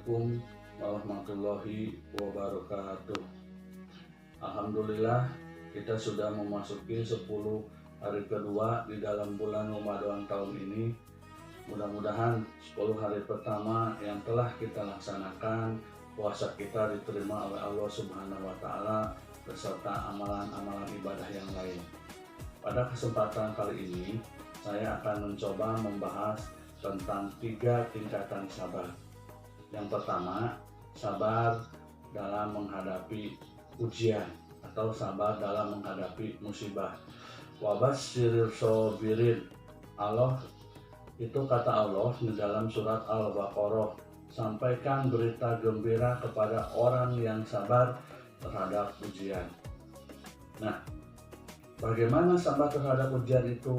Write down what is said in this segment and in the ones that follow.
Assalamualaikum warahmatullahi wabarakatuh. Alhamdulillah, kita sudah memasuki 10 hari kedua di dalam bulan Ramadan tahun ini. Mudah-mudahan 10 hari pertama yang telah kita laksanakan, puasa kita diterima oleh Allah Subhanahu wa Ta'ala beserta amalan-amalan ibadah yang lain. Pada kesempatan kali ini, saya akan mencoba membahas tentang 3 tingkatan sabar. Yang pertama, sabar dalam menghadapi ujian atau sabar dalam menghadapi musibah. Wabasyiril sabirin. Allah itu kata Allah di dalam surat Al-Baqarah, sampaikan berita gembira kepada orang yang sabar terhadap ujian. Nah, bagaimana sabar terhadap ujian itu?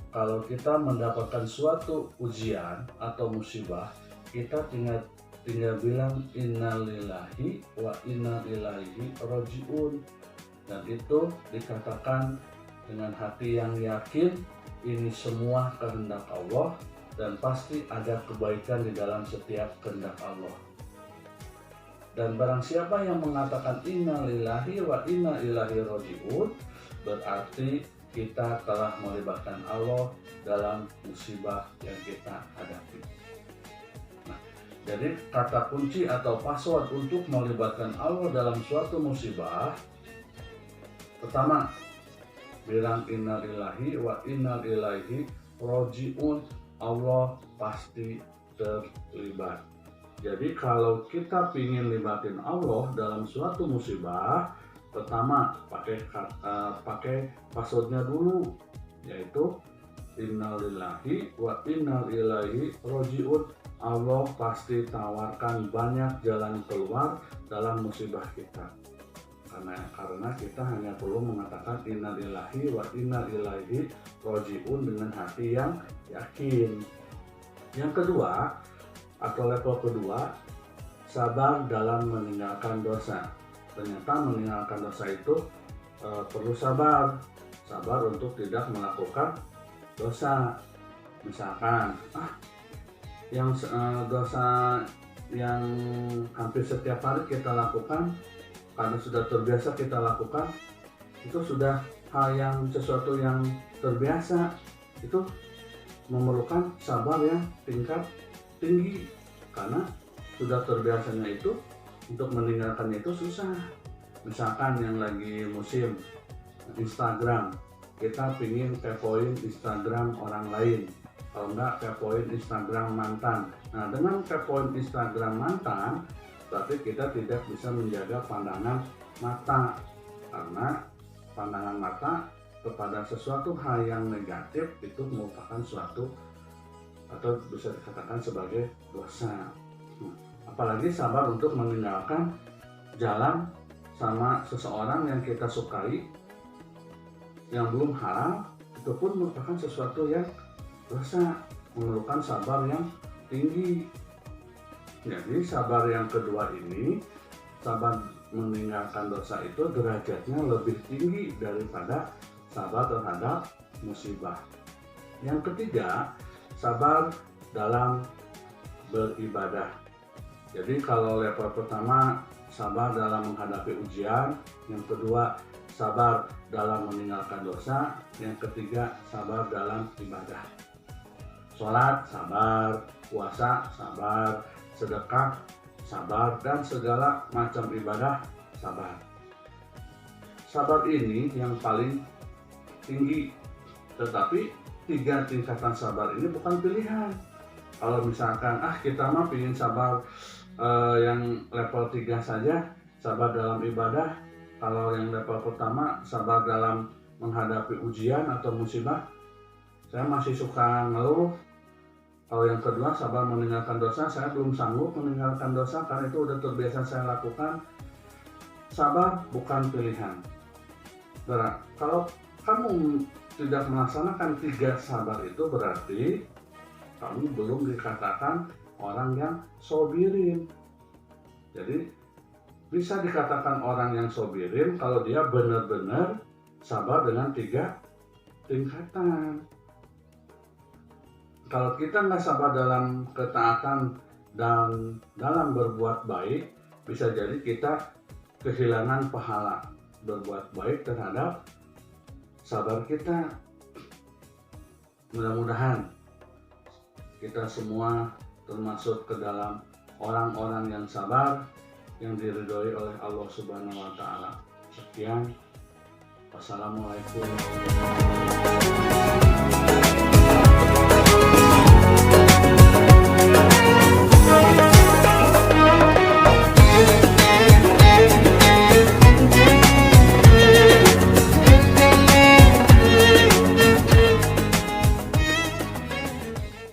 Kalau kita mendapatkan suatu ujian atau musibah, kita tinggal bilang innalillahi wa inna ilaihi rajiun, dan itu dikatakan dengan hati yang yakin ini semua kehendak Allah dan pasti ada kebaikan di dalam setiap kehendak Allah. Dan barang siapa yang mengatakan innalillahi wa inna ilaihi rajiun, berarti kita telah melibatkan Allah dalam musibah yang kita hadapi. Jadi kata kunci atau password untuk melibatkan Allah dalam suatu musibah, pertama, bilang innalillahi wa inna ilaihi rajiun, Allah pasti terlibat. Jadi kalau kita ingin libatin Allah dalam suatu musibah, pertama pakai passwordnya dulu, yaitu innalillahi wa inna ilaihi rajiun. Allah pasti tawarkan banyak jalan keluar dalam musibah kita. Karena kita hanya perlu mengatakan innalillahi wa inna ilaihi rajiun dengan hati yang yakin. Yang kedua, atau level kedua, sabar dalam meninggalkan dosa. Ternyata meninggalkan dosa itu perlu sabar untuk tidak melakukan dosa. Misalkan, yang dosa yang hampir setiap hari kita lakukan, karena sudah terbiasa kita lakukan, itu sudah hal yang sesuatu yang terbiasa, itu memerlukan sabar yang tingkat tinggi, karena sudah terbiasanya itu untuk meninggalkannya itu susah. Misalkan yang lagi musim Instagram, kita pingin kepoin Instagram orang lain, kalau enggak kepoin Instagram mantan. Nah, dengan kepoin Instagram mantan, berarti kita tidak bisa menjaga pandangan mata, karena pandangan mata kepada sesuatu hal yang negatif itu merupakan suatu atau bisa dikatakan sebagai dosa. Apalagi sabar untuk meninggalkan jalan sama seseorang yang kita sukai yang belum halal, itu pun merupakan sesuatu yang dosa, memerlukan sabar yang tinggi. Jadi sabar yang kedua ini, sabar meninggalkan dosa itu derajatnya lebih tinggi daripada sabar terhadap musibah. Yang ketiga, sabar dalam beribadah. Jadi kalau level pertama sabar dalam menghadapi ujian, yang kedua sabar dalam meninggalkan dosa, yang ketiga sabar dalam ibadah. Sholat sabar, puasa sabar, sedekah sabar, dan segala macam ibadah sabar. Sabar ini yang paling tinggi, tetapi 3 tingkatan sabar ini bukan pilihan. Kalau misalkan kita mah ingin sabar yang level 3 saja, sabar dalam ibadah. Kalau yang level pertama sabar dalam menghadapi ujian atau musibah, saya masih suka ngeluh. Kalau yang kedua sabar meninggalkan dosa, saya belum sanggup meninggalkan dosa karena itu udah terbiasa saya lakukan. Sabar bukan pilihan. Kalau kamu tidak melaksanakan 3 sabar itu, berarti kamu belum dikatakan orang yang sobirin. Jadi bisa dikatakan orang yang sobirin kalau dia benar-benar sabar dengan 3 tingkatan. Kalau kita nggak sabar dalam ketaatan dan dalam berbuat baik bisa jadi kita kehilangan pahala berbuat baik terhadap sabar kita. Mudah-mudahan kita semua termasuk ke dalam orang-orang yang sabar, yang diridhoi oleh Allah Subhanahu wa Ta'ala. Sekian, wassalamualaikum warahmatullahi wabarakatuh.